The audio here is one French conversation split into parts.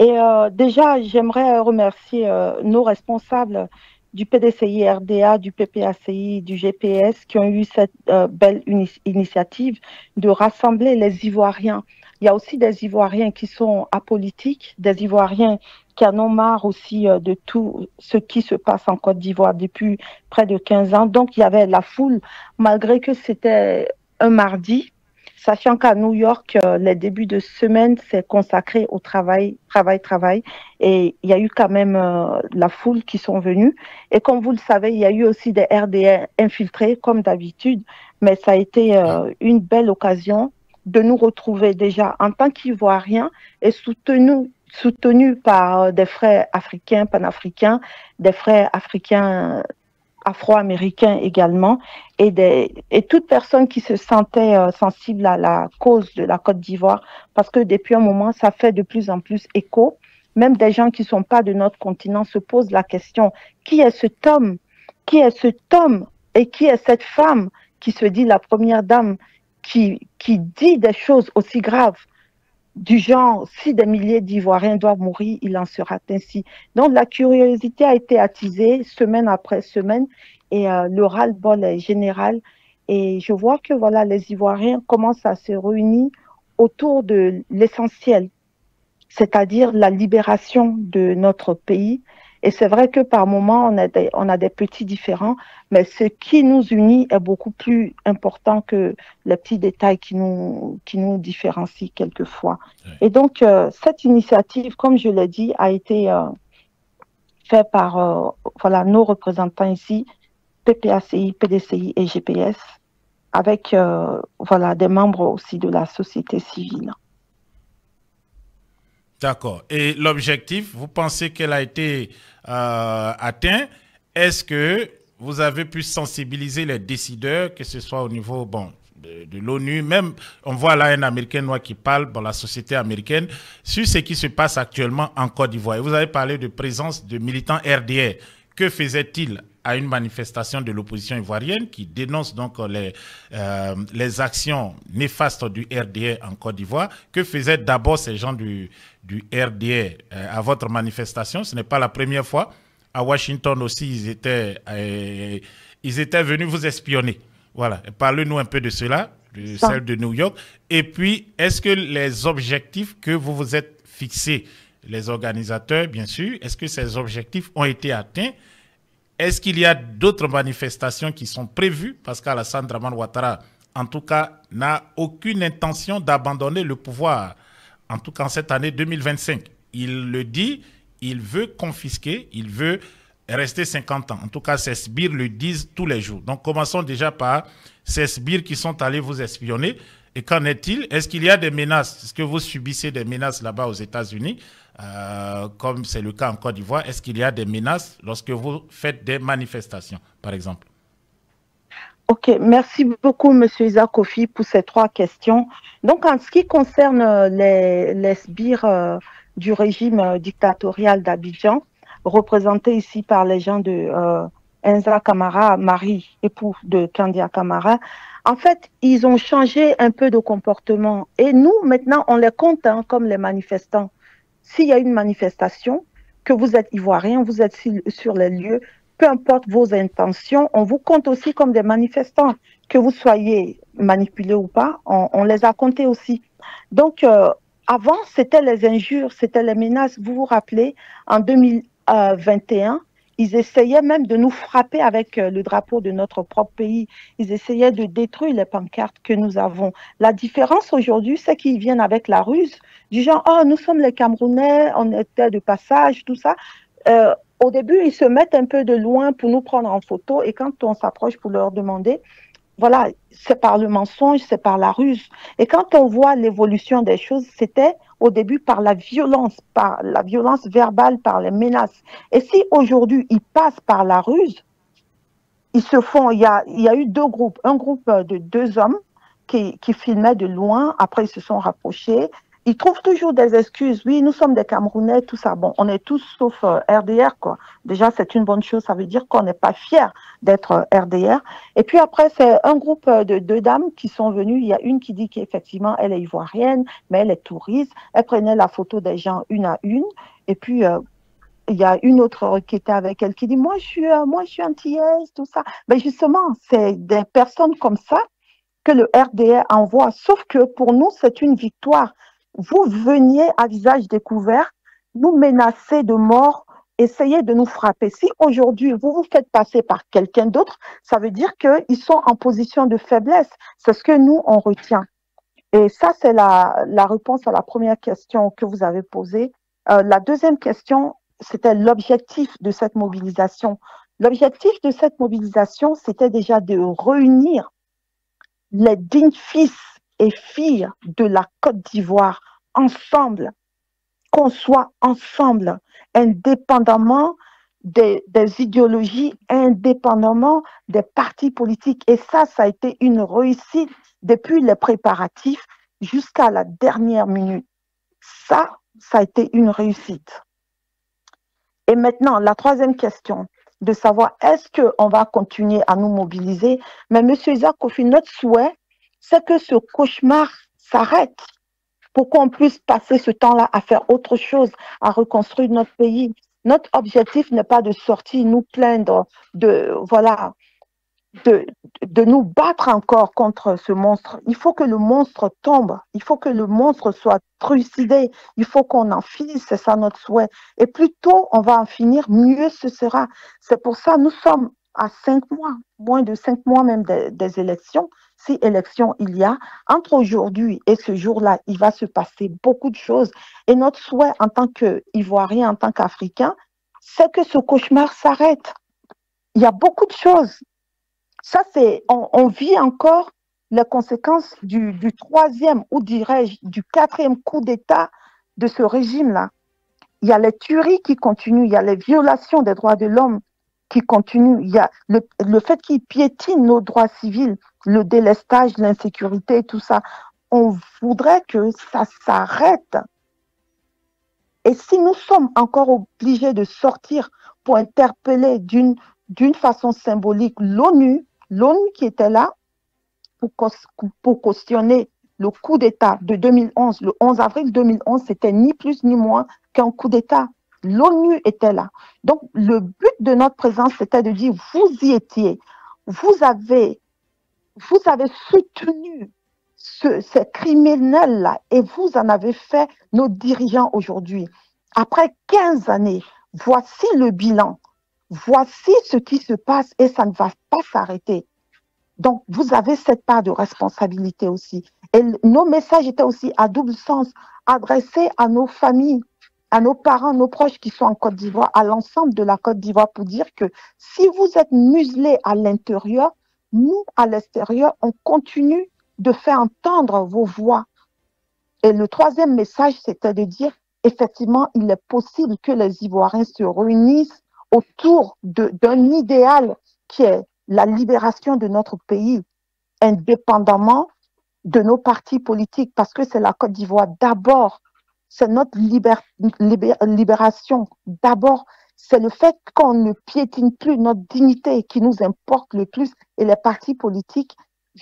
Et déjà, j'aimerais remercier nos responsables du PDCI RDA, du PPACI, du GPS qui ont eu cette belle initiative de rassembler les Ivoiriens. Il y a aussi des Ivoiriens qui sont apolitiques, des Ivoiriens qui en ont marre aussi de tout ce qui se passe en Côte d'Ivoire depuis près de 15 ans. Donc, il y avait la foule, malgré que c'était un mardi. Sachant qu'à New York, les débuts de semaine, c'est consacré au travail, travail, travail. Et il y a eu quand même la foule qui sont venus. Et comme vous le savez, il y a eu aussi des RDA infiltrés, comme d'habitude. Mais ça a été une belle occasion de nous retrouver déjà en tant qu'Ivoiriens et soutenus par des frères africains, panafricains, des frères africains afro-américains également, et toute personne qui se sentait sensible à la cause de la Côte d'Ivoire, parce que depuis un moment, ça fait de plus en plus écho. Même des gens qui ne sont pas de notre continent se posent la question, qui est cet homme? Qui est cet homme? Et qui est cette femme qui se dit la première dame, qui dit des choses aussi graves? Du genre, si des milliers d'Ivoiriens doivent mourir, il en sera ainsi. Donc, la curiosité a été attisée semaine après semaine et le ras-le-bol est général. Et je vois que voilà, les Ivoiriens commencent à se réunir autour de l'essentiel, c'est-à-dire la libération de notre pays. Et c'est vrai que par moments, on a des petits différends, mais ce qui nous unit est beaucoup plus important que les petits détails qui nous différencient quelquefois. Oui. Et donc, cette initiative, comme je l'ai dit, a été faite par voilà, nos représentants ici, PPACI, PDCI et GPS, avec voilà, des membres aussi de la société civile. D'accord. Et l'objectif, vous pensez qu'elle a été atteint? Est-ce que vous avez pu sensibiliser les décideurs, que ce soit au niveau de l'ONU, même on voit là un Américain noir qui parle dans la société américaine sur ce qui se passe actuellement en Côte d'Ivoire. Et vous avez parlé de présence de militants RDR. Que faisait-il à une manifestation de l'opposition ivoirienne qui dénonce donc les actions néfastes du RDR en Côte d'Ivoire? Que faisaient d'abord ces gens du RDR à votre manifestation? Ce n'est pas la première fois. À Washington aussi, ils étaient venus vous espionner. Voilà. Parlez-nous un peu de cela, de Ça. celle de New York. Et puis, est-ce que les objectifs que vous vous êtes fixés, les organisateurs, bien sûr, est-ce que ces objectifs ont été atteints? Est-ce qu'il y a d'autres manifestations qui sont prévues? Parce qu'Alassane Draman Ouattara, en tout cas, n'a aucune intention d'abandonner le pouvoir, en tout cas en cette année 2025. Il le dit, il veut confisquer, il veut rester 50 ans. En tout cas, ces sbires le disent tous les jours. Donc, commençons déjà par ces sbires qui sont allés vous espionner. Et qu'en est-il? Est-ce qu'il y a des menaces? Est-ce que vous subissez des menaces là-bas aux États-Unis, comme c'est le cas en Côte d'Ivoire? Est-ce qu'il y a des menaces lorsque vous faites des manifestations, par exemple? Ok, merci beaucoup, Monsieur Isaac Kofi, pour ces trois questions. Donc, en ce qui concerne les sbires du régime dictatorial d'Abidjan, représentés ici par les gens de Enza Camara, mari, époux de Kandia Camara, en fait, ils ont changé un peu de comportement. Et nous, maintenant, on les compte hein, comme les manifestants. S'il y a une manifestation, que vous êtes ivoirien, vous êtes sur les lieux, peu importe vos intentions, on vous compte aussi comme des manifestants. Que vous soyez manipulés ou pas, on les a comptés aussi. Donc, avant, c'était les injures, c'était les menaces. Vous vous rappelez, en 2021, ils essayaient même de nous frapper avec le drapeau de notre propre pays. Ils essayaient de détruire les pancartes que nous avons. La différence aujourd'hui, c'est qu'ils viennent avec la ruse, du genre, oh, nous sommes les Camerounais, on était de passage, tout ça. Au début, ils se mettent un peu de loin pour nous prendre en photo et quand on s'approche pour leur demander, voilà, c'est par le mensonge, c'est par la ruse. Et quand on voit l'évolution des choses, c'était au début par la violence verbale, par les menaces. Et si aujourd'hui, ils passent par la ruse, il y a eu deux groupes. Un groupe de deux hommes qui filmaient de loin, après ils se sont rapprochés. Ils trouvent toujours des excuses. Oui, nous sommes des Camerounais, tout ça. Bon, on est tous sauf RDR, quoi. Déjà, c'est une bonne chose. Ça veut dire qu'on n'est pas fiers d'être RDR. Et puis après, c'est un groupe de deux dames qui sont venues. Il y a une qui dit qu'effectivement, elle est ivoirienne, mais elle est touriste. Elle prenait la photo des gens une à une. Et puis, il y a une autre qui était avec elle qui dit, moi, je suis antillaise, tout ça. Mais justement, c'est des personnes comme ça que le RDR envoie. Sauf que pour nous, c'est une victoire. Vous veniez à visage découvert, nous menacer de mort, essayez de nous frapper. Si aujourd'hui, vous vous faites passer par quelqu'un d'autre, ça veut dire qu'ils sont en position de faiblesse. C'est ce que nous, on retient. Et ça, c'est la réponse à la première question que vous avez posée. La deuxième question, c'était l'objectif de cette mobilisation. L'objectif de cette mobilisation, c'était déjà de réunir les dignes fils et filles de la Côte d'Ivoire ensemble, qu'on soit ensemble, indépendamment des idéologies, indépendamment des partis politiques. Et ça a été une réussite depuis les préparatifs jusqu'à la dernière minute. Ça a été une réussite. Et maintenant, la troisième question, de savoir est-ce qu'on va continuer à nous mobiliser. Mais M. Isaac Kofi, notre souhait, c'est que ce cauchemar s'arrête pour qu'on puisse passer ce temps-là à faire autre chose, à reconstruire notre pays. Notre objectif n'est pas de sortir, nous plaindre, voilà, de nous battre encore contre ce monstre. Il faut que le monstre tombe, il faut que le monstre soit trucidé, il faut qu'on en finisse, c'est ça notre souhait. Et plus tôt on va en finir, mieux ce sera. C'est pour ça que nous sommes à 5 mois, moins de 5 mois même des élections. Si élection il y a, entre aujourd'hui et ce jour-là, il va se passer beaucoup de choses. Et notre souhait en tant qu'Ivoirien, en tant qu'Africain, c'est que ce cauchemar s'arrête. Il y a beaucoup de choses. Ça, on vit encore les conséquences du troisième, ou dirais-je, du quatrième coup d'État de ce régime-là. Il y a les tueries qui continuent, il y a les violations des droits de l'homme qui continuent, il y a le fait qu'ils piétinent nos droits civils, le délestage, l'insécurité, tout ça. On voudrait que ça s'arrête. Et si nous sommes encore obligés de sortir pour interpeller d'une façon symbolique l'ONU qui était là pour cautionner le coup d'État de 2011, le 11 avril 2011, c'était ni plus ni moins qu'un coup d'État. L'ONU était là. Donc, le but de notre présence, c'était de dire, vous y étiez, vous avez soutenu ces criminels-là et vous en avez fait nos dirigeants aujourd'hui. Après 15 années, voici le bilan. Voici ce qui se passe et ça ne va pas s'arrêter. Donc, vous avez cette part de responsabilité aussi. Et nos messages étaient aussi à double sens, adressés à nos familles, à nos parents, nos proches qui sont en Côte d'Ivoire, à l'ensemble de la Côte d'Ivoire pour dire que si vous êtes muselés à l'intérieur, nous, à l'extérieur, on continue de faire entendre vos voix. Et le troisième message, c'était de dire, effectivement, il est possible que les Ivoiriens se réunissent autour d'un idéal qui est la libération de notre pays, indépendamment de nos partis politiques, parce que c'est la Côte d'Ivoire d'abord, c'est notre libération d'abord, c'est le fait qu'on ne piétine plus notre dignité qui nous importe le plus, et les partis politiques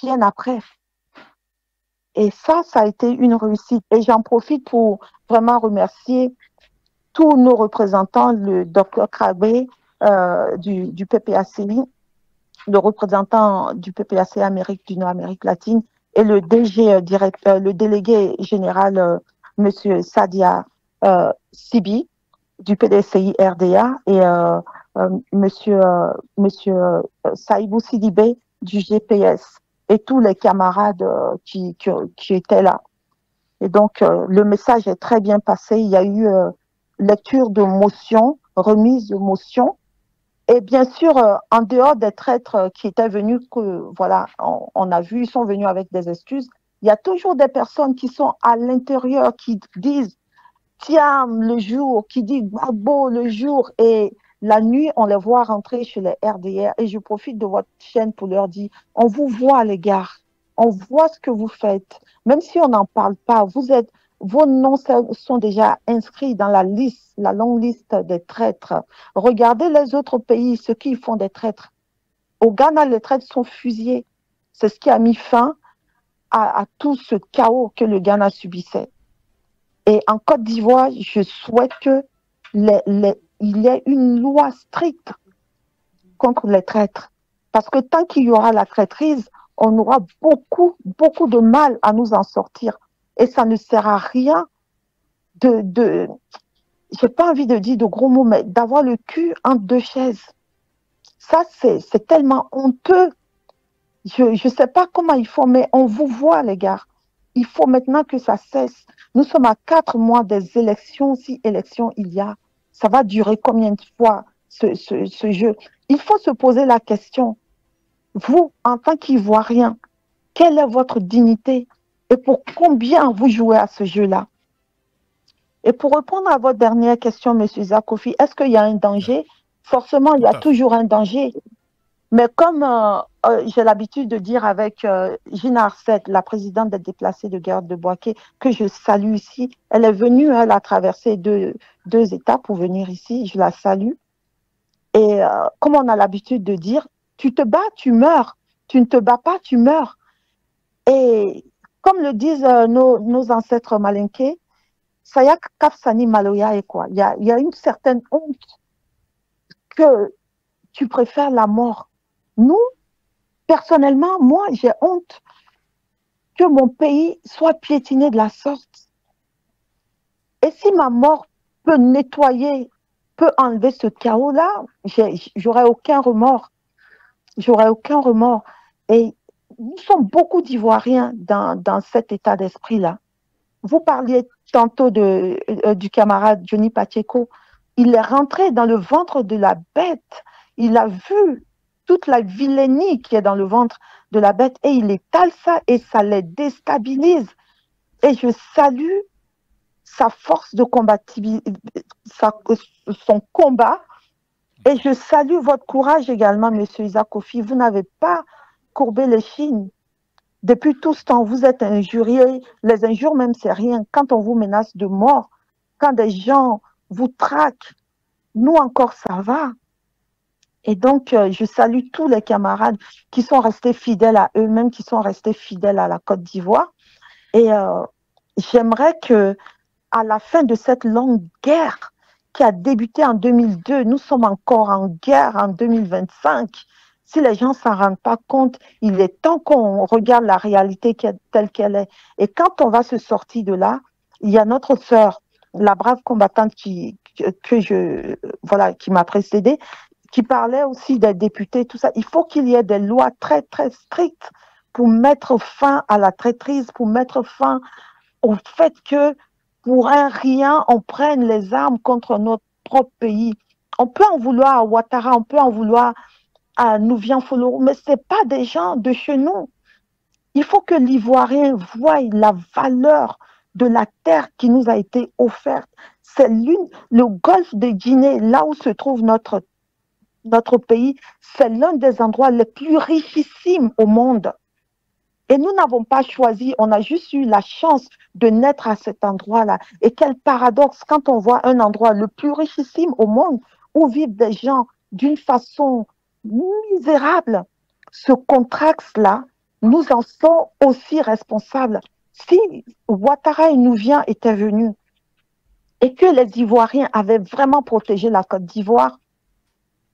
viennent après. Et ça a été une réussite. Et j'en profite pour vraiment remercier tous nos représentants, le Dr Krabé du PPACI, le représentant du PPAC Amérique du Nord, Amérique latine, et le le délégué général, M. Sadia Sibi, du PDCI RDA, et M. Saïbou Sidibé, du GPS, et tous les camarades qui étaient là. Et donc, le message est très bien passé. Il y a eu lecture de motion, remise de motion. Et bien sûr, en dehors des traîtres qui étaient venus, que voilà, on a vu, ils sont venus avec des excuses, il y a toujours des personnes qui sont à l'intérieur, qui disent Tiam le jour, qui disent Gbagbo le jour, et la nuit, on les voit rentrer chez les RDR. Et je profite de votre chaîne pour leur dire, on vous voit les gars, on voit ce que vous faites, même si on n'en parle pas, vous êtes Vos noms sont déjà inscrits dans la liste, la longue liste des traîtres. Regardez les autres pays, ceux qui font des traîtres. Au Ghana, les traîtres sont fusillés. C'est ce qui a mis fin à tout ce chaos que le Ghana subissait. Et en Côte d'Ivoire, je souhaite que il y ait une loi stricte contre les traîtres. Parce que tant qu'il y aura la traîtrise, on aura beaucoup, beaucoup de mal à nous en sortir. Et ça ne sert à rien j'ai pas envie de dire de gros mots, mais d'avoir le cul entre deux chaises. Ça, c'est tellement honteux. Je ne sais pas comment il faut, mais on vous voit, les gars. Il faut maintenant que ça cesse. Nous sommes à 4 mois des élections, si élections il y a. Ça va durer combien de fois ce jeu? Il faut se poser la question. Vous, en tant qu'Ivoirien, quelle est votre dignité et pour combien vous jouez à ce jeu-là? Et pour répondre à votre dernière question, M. Zakofi, est-ce qu'il y a un danger? Forcément, il y a toujours un danger. Mais comme j'ai l'habitude de dire avec Gina Arset, la présidente des déplacés de guerre de Boaké, que je salue ici, elle est venue, elle a traversé deux étapes pour venir ici, je la salue. Et comme on a l'habitude de dire, tu te bats, tu meurs. Tu ne te bats pas, tu meurs. Et comme le disent nos ancêtres malinqués, Sayak Kafsani Maloya et quoi. Il y a une certaine honte que tu préfères la mort. Nous, personnellement, moi, j'ai honte que mon pays soit piétiné de la sorte. Et si ma mort peut nettoyer, peut enlever ce chaos-là, j'aurais aucun remords. J'aurais aucun remords. Et nous sommes beaucoup d'Ivoiriens dans cet état d'esprit-là. Vous parliez tantôt du camarade Johnny Pacheco. Il est rentré dans le ventre de la bête. Il a vu toute la vilainie qui est dans le ventre de la bête et il étale ça et ça les déstabilise. Et je salue sa force de combativité, son combat. Et je salue votre courage également, M. Isaac Kofi. Vous n'avez pas courbé les chines. Depuis tout ce temps, vous êtes injurié. Les injures même, c'est rien. Quand on vous menace de mort, quand des gens vous traquent, nous encore, ça va. Et donc, je salue tous les camarades qui sont restés fidèles à eux-mêmes, qui sont restés fidèles à la Côte d'Ivoire. Et j'aimerais que, à la fin de cette longue guerre qui a débuté en 2002, nous sommes encore en guerre en 2025. Si les gens ne s'en rendent pas compte, il est temps qu'on regarde la réalité telle qu'elle est. Et quand on va se sortir de là, il y a notre sœur, la brave combattante qui m'a précédée, qui parlait aussi des députés, tout ça. Il faut qu'il y ait des lois très, très strictes pour mettre fin à la traîtrise, pour mettre fin au fait que pour un rien, on prenne les armes contre notre propre pays. On peut en vouloir à Ouattara, on peut en vouloir à Nouvian Foloro, mais ce n'est pas des gens de chez nous. Il faut que l'Ivoirien voie la valeur de la terre qui nous a été offerte. C'est le golfe de Guinée, là où se trouve notre pays, c'est l'un des endroits les plus richissimes au monde. Et nous n'avons pas choisi, on a juste eu la chance de naître à cet endroit-là. Et quel paradoxe quand on voit un endroit le plus richissime au monde où vivent des gens d'une façon misérable. Ce contraste-là, nous en sommes aussi responsables. Si Ouattara et Nouvian étaient venus et que les Ivoiriens avaient vraiment protégé la Côte d'Ivoire,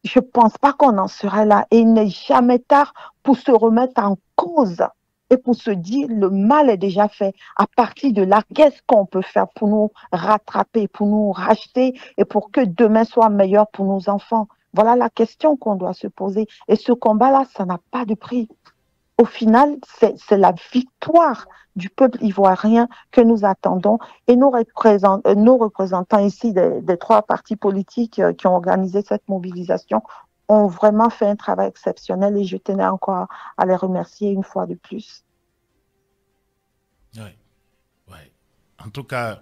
je ne pense pas qu'on en serait là. Et il n'est jamais tard pour se remettre en cause et pour se dire le mal est déjà fait. À partir de là, qu'est-ce qu'on peut faire pour nous rattraper, pour nous racheter et pour que demain soit meilleur pour nos enfants? Voilà la question qu'on doit se poser. Et ce combat-là, ça n'a pas de prix. Au final, c'est la victoire du peuple ivoirien que nous attendons. Et nos représentants ici des 3 partis politiques qui ont organisé cette mobilisation ont vraiment fait un travail exceptionnel et je tenais encore à les remercier une fois de plus. Oui, oui. En tout cas,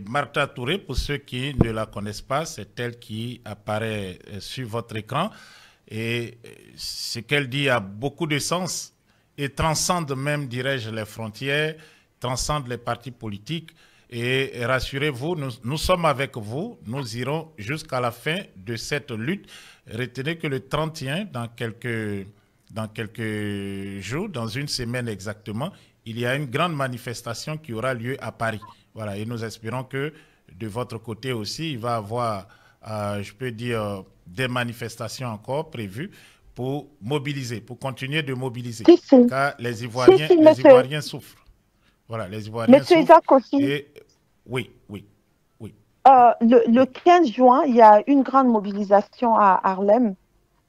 Martha Touré, pour ceux qui ne la connaissent pas, c'est elle qui apparaît sur votre écran. Et ce qu'elle dit a beaucoup de sens et transcende même, dirais-je, les frontières transcende les partis politiques. Et rassurez-vous, nous sommes avec vous. Nous irons jusqu'à la fin de cette lutte. Retenez que le 31, dans quelques jours, dans une semaine exactement, il y a une grande manifestation qui aura lieu à Paris. Voilà, et nous espérons que de votre côté aussi, il va y avoir, je peux dire, des manifestations encore prévues pour mobiliser, pour continuer de mobiliser. Si, si. Car les Si, Les Ivoiriens souffrent. Voilà, les Ivoiriens Monsieur souffrent. Isaac aussi. Et oui, oui, oui. Le 15 juin, il y a une grande mobilisation à Harlem.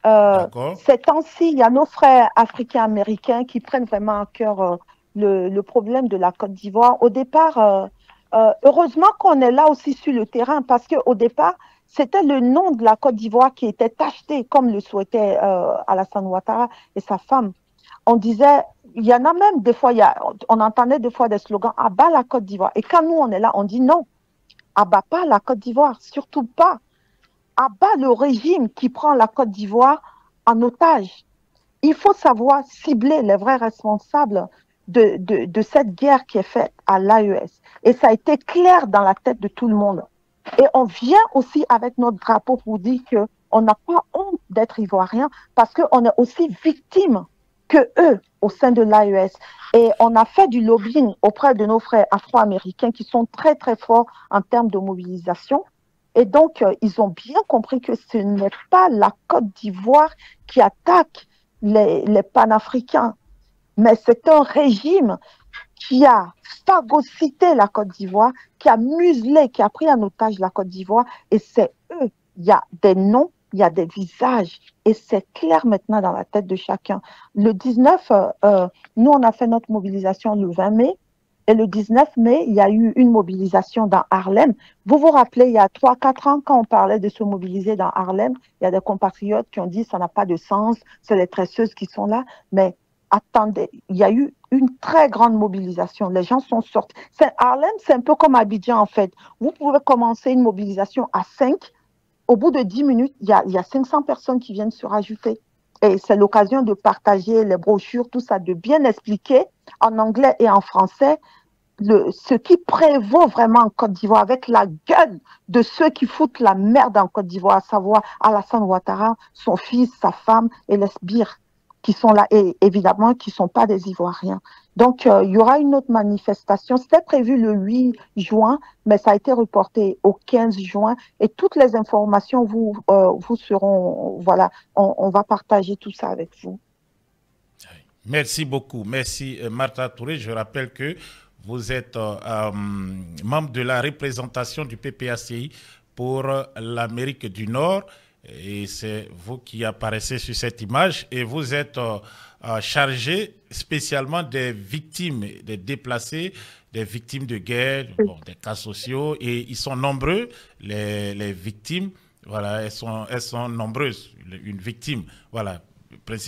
D'accord. Ces temps-ci, il y a nos frères africains-américains qui prennent vraiment à cœur le problème de la Côte d'Ivoire. Au départ, heureusement qu'on est là aussi sur le terrain parce qu'au départ, c'était le nom de la Côte d'Ivoire qui était acheté comme le souhaitait Alassane Ouattara et sa femme. On disait, il y en a même des fois, on entendait des fois des slogans, abat la Côte d'Ivoire. Et quand nous, on est là, on dit non, abat pas la Côte d'Ivoire, surtout pas. Abat le régime qui prend la Côte d'Ivoire en otage. Il faut savoir cibler les vrais responsables de cette guerre qui est faite à l'AES. Et ça a été clair dans la tête de tout le monde. Et on vient aussi avec notre drapeau pour dire qu'on n'a pas honte d'être ivoirien parce qu'on est aussi victime que eux au sein de l'AES. Et on a fait du lobbying auprès de nos frères afro-américains qui sont très, très forts en termes de mobilisation. Et donc, ils ont bien compris que ce n'est pas la Côte d'Ivoire qui attaque les panafricains, mais c'est un régime qui a phagocyté la Côte d'Ivoire, qui a muselé, qui a pris en otage la Côte d'Ivoire. Et c'est eux. Il y a des noms, il y a des visages. Et c'est clair maintenant dans la tête de chacun. Le 19, nous, on a fait notre mobilisation le 20 mai. Et le 19 mai, il y a eu une mobilisation dans Harlem. Vous vous rappelez, il y a 3-4 ans, quand on parlait de se mobiliser dans Harlem, il y a des compatriotes qui ont dit ça n'a pas de sens, c'est les tresseuses qui sont là. Mais attendez, il y a eu une très grande mobilisation. Les gens sont sortis. Harlem, c'est un peu comme Abidjan, en fait. Vous pouvez commencer une mobilisation à 5. Au bout de 10 minutes, il y a 500 personnes qui viennent se rajouter. Et c'est l'occasion de partager les brochures, tout ça, de bien expliquer en anglais et en français ce qui prévaut vraiment en Côte d'Ivoire, avec la gueule de ceux qui foutent la merde en Côte d'Ivoire, à savoir Alassane Ouattara, son fils, sa femme et les sbires qui sont là, et évidemment qui ne sont pas des Ivoiriens. Donc, il y aura une autre manifestation. C'était prévu le 8 juin, mais ça a été reporté au 15 juin. Et toutes les informations vous seront, voilà, on va partager tout ça avec vous. Merci beaucoup. Merci, Martha Touré. Je rappelle que vous êtes membre de la représentation du PPACI pour l'Amérique du Nord. Et c'est vous qui apparaissez sur cette image. Et vous êtes chargé spécialement des victimes, des déplacés, des victimes de guerre, bon, des cas sociaux. Et ils sont nombreux, les victimes. Voilà, elles sont nombreuses. Une victime, voilà, principalement.